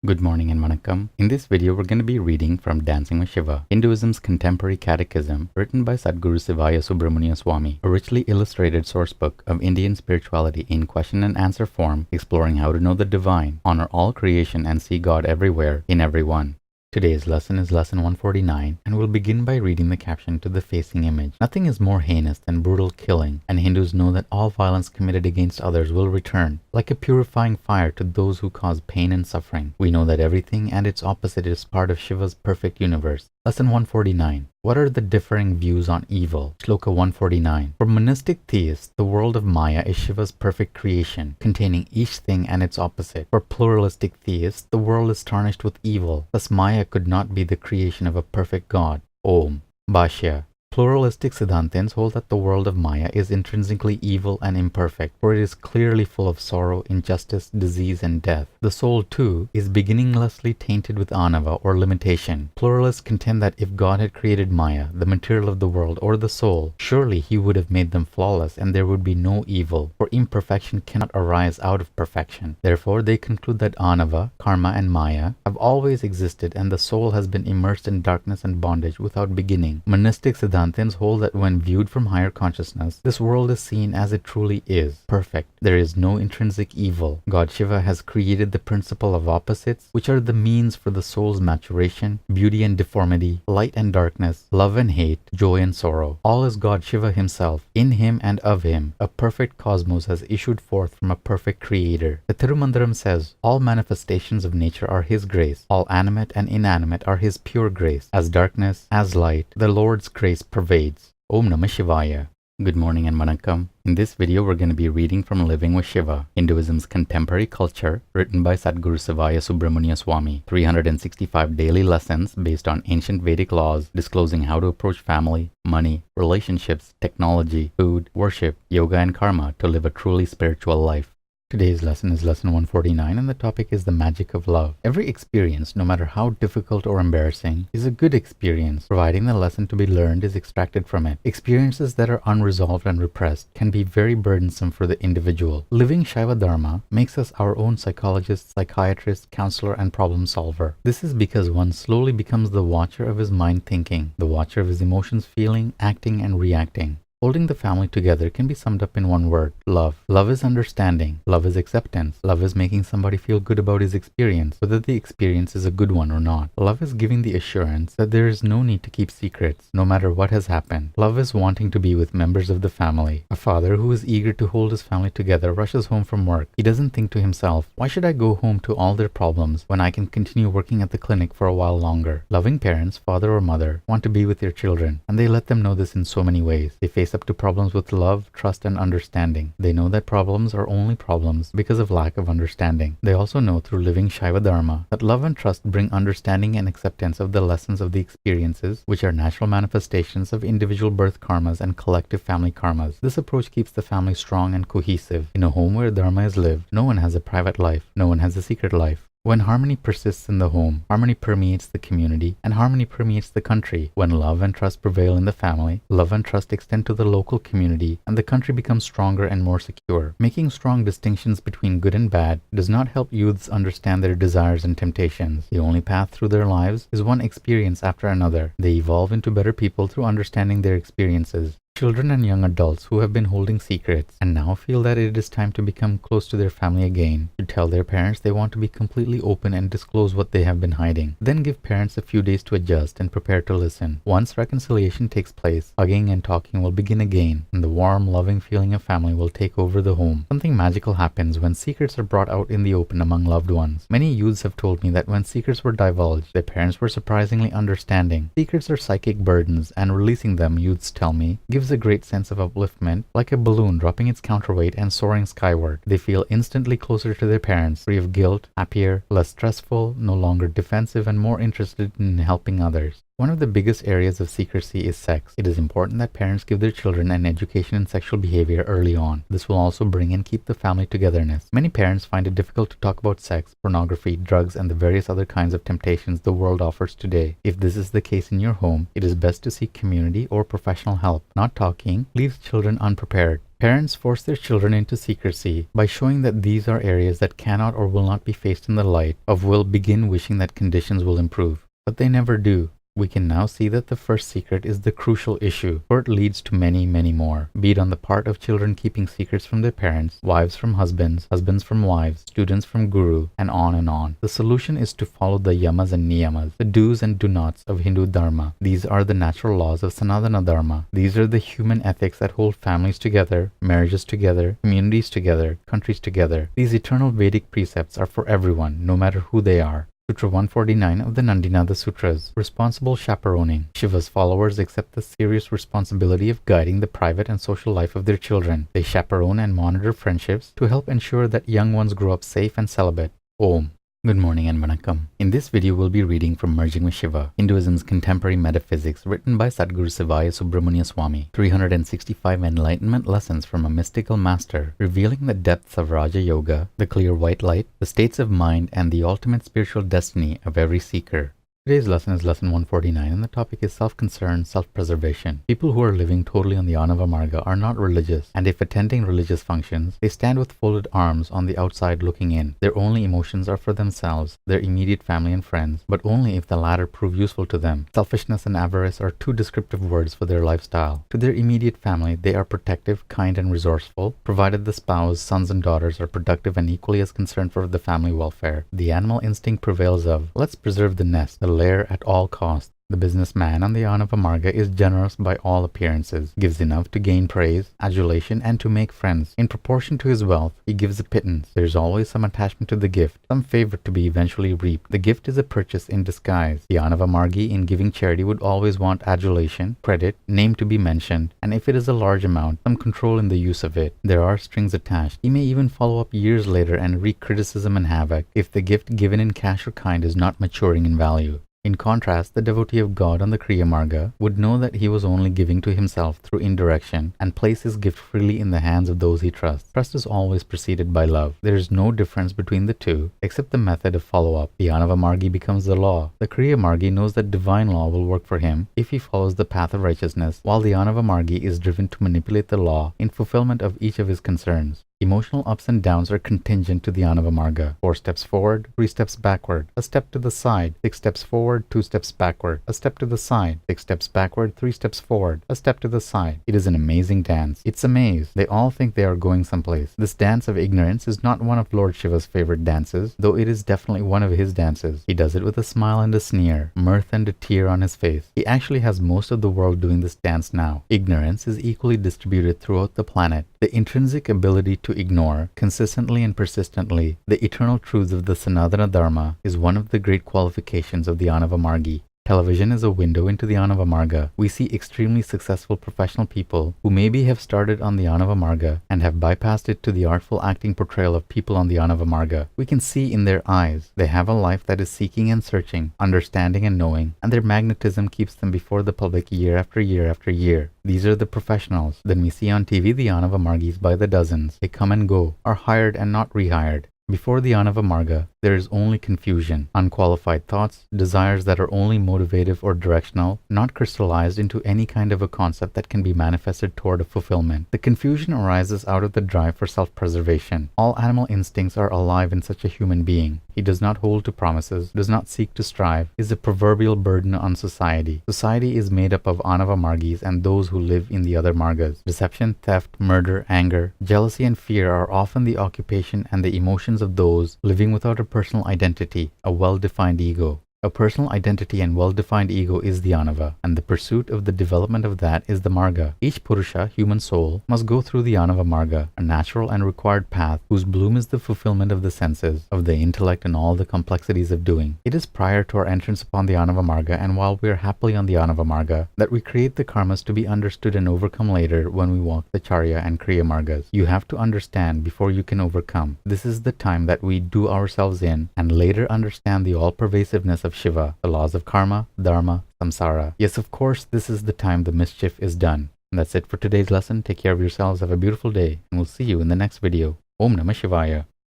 Good morning and vanakkam. In this video, we're going to be reading from Dancing with Shiva, Hinduism's contemporary catechism, written by Sadhguru Sivaya Subramania Swami, a richly illustrated sourcebook of Indian spirituality in question and answer form, exploring how to know the divine, honor all creation, and see God everywhere, in everyone. Today's lesson is lesson 149, and we'll begin by reading the caption to the facing image. Nothing is more heinous than brutal killing, and Hindus know that all violence committed against others will return, like a purifying fire to those who cause pain and suffering. We know that everything and its opposite is part of Shiva's perfect universe. Lesson 149. What are the differing views on evil? Shloka 149. For monistic theists, the world of Maya is Shiva's perfect creation, containing each thing and its opposite. For pluralistic theists, the world is tarnished with evil, thus Maya could not be the creation of a perfect God. Om. Bhashya. Pluralistic Siddhantins hold that the world of Maya is intrinsically evil and imperfect, for it is clearly full of sorrow, injustice, disease, and death. The soul, too, is beginninglessly tainted with anava, or limitation. Pluralists contend that if God had created Maya, the material of the world, or the soul, surely he would have made them flawless and there would be no evil, for imperfection cannot arise out of perfection. Therefore, they conclude that anava, karma, and Maya have always existed and the soul has been immersed in darkness and bondage without beginning. Monistic Siddhantins hold that when viewed from higher consciousness, this world is seen as it truly is, perfect. There is no intrinsic evil. God Shiva has created the principle of opposites, which are the means for the soul's maturation, beauty and deformity, light and darkness, love and hate, joy and sorrow. All is God Shiva himself. In him and of him, a perfect cosmos has issued forth from a perfect creator. The Tirumandaram says, all manifestations of nature are his grace. All animate and inanimate are his pure grace. As darkness, as light, the Lord's grace pervades. Om Namah Shivaya. Good morning and vanakkam. In this video, we're going to be reading from Living with Shiva, Hinduism's contemporary culture, written by Sadhguru Sivaya Subramania Swami. 365 daily lessons based on ancient Vedic laws, disclosing how to approach family, money, relationships, technology, food, worship, yoga, and karma to live a truly spiritual life. Today's lesson is lesson 149, and the topic is the magic of love. Every experience, no matter how difficult or embarrassing, is a good experience, providing the lesson to be learned is extracted from it. Experiences that are unresolved and repressed can be very burdensome for the individual. Living Saiva Dharma makes us our own psychologist, psychiatrist, counselor, and problem solver. This is because one slowly becomes the watcher of his mind thinking, the watcher of his emotions feeling, acting, and reacting. Holding the family together can be summed up in one word: love. Love is understanding. Love is acceptance. Love is making somebody feel good about his experience, whether the experience is a good one or not. Love is giving the assurance that there is no need to keep secrets, no matter what has happened. Love is wanting to be with members of the family. A father who is eager to hold his family together rushes home from work. He doesn't think to himself, why should I go home to all their problems when I can continue working at the clinic for a while longer? Loving parents, father or mother, want to be with their children, and they let them know this in so many ways. They face up to problems with love, trust, and understanding. They know that problems are only problems because of lack of understanding. They also know through living Saiva Dharma that love and trust bring understanding and acceptance of the lessons of the experiences, which are natural manifestations of individual birth karmas and collective family karmas. This approach keeps the family strong and cohesive. In a home where Dharma is lived, no one has a private life, no one has a secret life. When harmony persists in the home, harmony permeates the community, and harmony permeates the country. When love and trust prevail in the family, love and trust extend to the local community, and the country becomes stronger and more secure. Making strong distinctions between good and bad does not help youths understand their desires and temptations. The only path through their lives is one experience after another. They evolve into better people through understanding their experiences. Children and young adults who have been holding secrets and now feel that it is time to become close to their family again should tell their parents they want to be completely open and disclose what they have been hiding. Then give parents a few days to adjust and prepare to listen. Once reconciliation takes place, hugging and talking will begin again, and the warm, loving feeling of family will take over the home. Something magical happens when secrets are brought out in the open among loved ones. Many youths have told me that when secrets were divulged, their parents were surprisingly understanding. Secrets are psychic burdens, and releasing them, youths tell me, gives a great sense of upliftment, like a balloon dropping its counterweight and soaring skyward. They feel instantly closer to their parents, free of guilt, happier, less stressful, no longer defensive, and more interested in helping others. One of the biggest areas of secrecy is sex. It is important that parents give their children an education in sexual behavior early on. This will also bring and keep the family togetherness. Many parents find it difficult to talk about sex, pornography, drugs, and the various other kinds of temptations the world offers today. If this is the case in your home, it is best to seek community or professional help. Not talking leaves children unprepared. Parents force their children into secrecy by showing that these are areas that cannot or will not be faced in the light of will begin wishing that conditions will improve. But they never do. We can now see that the first secret is the crucial issue, for it leads to many, many more, be it on the part of children keeping secrets from their parents, wives from husbands, husbands from wives, students from guru, and on and on. The solution is to follow the yamas and niyamas, the do's and do nots of Hindu Dharma. These are the natural laws of Sanatana Dharma. These are the human ethics that hold families together, marriages together, communities together, countries together. These eternal Vedic precepts are for everyone, no matter who they are. Sutra 149 of the Nandinada Sutras. Responsible chaperoning. Shiva's followers accept the serious responsibility of guiding the private and social life of their children. They chaperone and monitor friendships to help ensure that young ones grow up safe and celibate. Om. Good morning and vanakkam. In this video, we'll be reading from Merging with Shiva, Hinduism's Contemporary Metaphysics, written by Sadguru Sivaya Subramania Swami. 365 enlightenment lessons from a mystical master, revealing the depths of Raja Yoga, the clear white light, the states of mind, and the ultimate spiritual destiny of every seeker. Today's lesson is lesson 149, and the topic is self-concern, self-preservation. People who are living totally on the Anava Marga are not religious, and if attending religious functions, they stand with folded arms on the outside looking in. Their only emotions are for themselves, their immediate family and friends, but only if the latter prove useful to them. Selfishness and avarice are two descriptive words for their lifestyle. To their immediate family, they are protective, kind, and resourceful, provided the spouse, sons, and daughters are productive and equally as concerned for the family welfare. The animal instinct prevails of, let's preserve the nest, the lair at all costs. The businessman on the Anava Marga is generous by all appearances, gives enough to gain praise, adulation, and to make friends. In proportion to his wealth, he gives a pittance. There is always some attachment to the gift, some favor to be eventually reaped. The gift is a purchase in disguise. The Anava Margi in giving charity would always want adulation, credit, name to be mentioned, and if it is a large amount, some control in the use of it. There are strings attached. He may even follow up years later and wreak criticism and havoc if the gift given in cash or kind is not maturing in value. In contrast, the devotee of God on the Kriya Marga would know that he was only giving to himself through indirection and place his gift freely in the hands of those he trusts. Trust is always preceded by love. There is no difference between the two except the method of follow-up. The Anava Margi becomes the law. The Kriya Margi knows that divine law will work for him if he follows the path of righteousness, while the Anava Margi is driven to manipulate the law in fulfillment of each of his concerns. Emotional ups and downs are contingent to the Anava Marga. 4 steps forward, 3 steps backward, a step to the side, 6 steps forward, 2 steps backward, a step to the side, 6 steps backward, 3 steps forward, a step to the side. It is an amazing dance. It's a maze. They all think they are going someplace. This dance of ignorance is not one of Lord Shiva's favorite dances, though it is definitely one of his dances. He does it with a smile and a sneer, mirth and a tear on his face. He actually has most of the world doing this dance now. Ignorance is equally distributed throughout the planet. The intrinsic ability to ignore, consistently and persistently, the eternal truths of the Sanatana Dharma is one of the great qualifications of the Anava Margi. Television is a window into the Anava Marga. We see extremely successful professional people who maybe have started on the Anava Marga and have bypassed it to the artful acting portrayal of people on the Anava Marga. We can see in their eyes they have a life that is seeking and searching, understanding and knowing, and their magnetism keeps them before the public year after year after year. These are the professionals. Then we see on TV the Anava Margis by the dozens. They come and go, are hired and not rehired. Before the Anava Marga, there is only confusion, unqualified thoughts, desires that are only motivative or directional, not crystallized into any kind of a concept that can be manifested toward a fulfillment. The confusion arises out of the drive for self-preservation. All animal instincts are alive in such a human being. He does not hold to promises, does not seek to strive, is a proverbial burden on society. Society is made up of Anava Margis and those who live in the other Margas. Deception, theft, murder, anger, jealousy, and fear are often the occupation and the emotions of those living without a personal identity, a well-defined ego. A personal identity and well-defined ego is the Anava, and the pursuit of the development of that is the Marga. Each Purusha, human soul, must go through the Anava Marga, a natural and required path whose bloom is the fulfillment of the senses, of the intellect and all the complexities of doing. It is prior to our entrance upon the Anava Marga and while we are happily on the Anava Marga that we create the karmas to be understood and overcome later when we walk the Charya and Kriya Margas. You have to understand before you can overcome. This is the time that we do ourselves in and later understand the all-pervasiveness of Shiva, the laws of karma, dharma, samsara. Yes, of course, this is the time the mischief is done. And that's it for today's lesson. Take care of yourselves, have a beautiful day, and we'll see you in the next video. Om Namah Shivaya.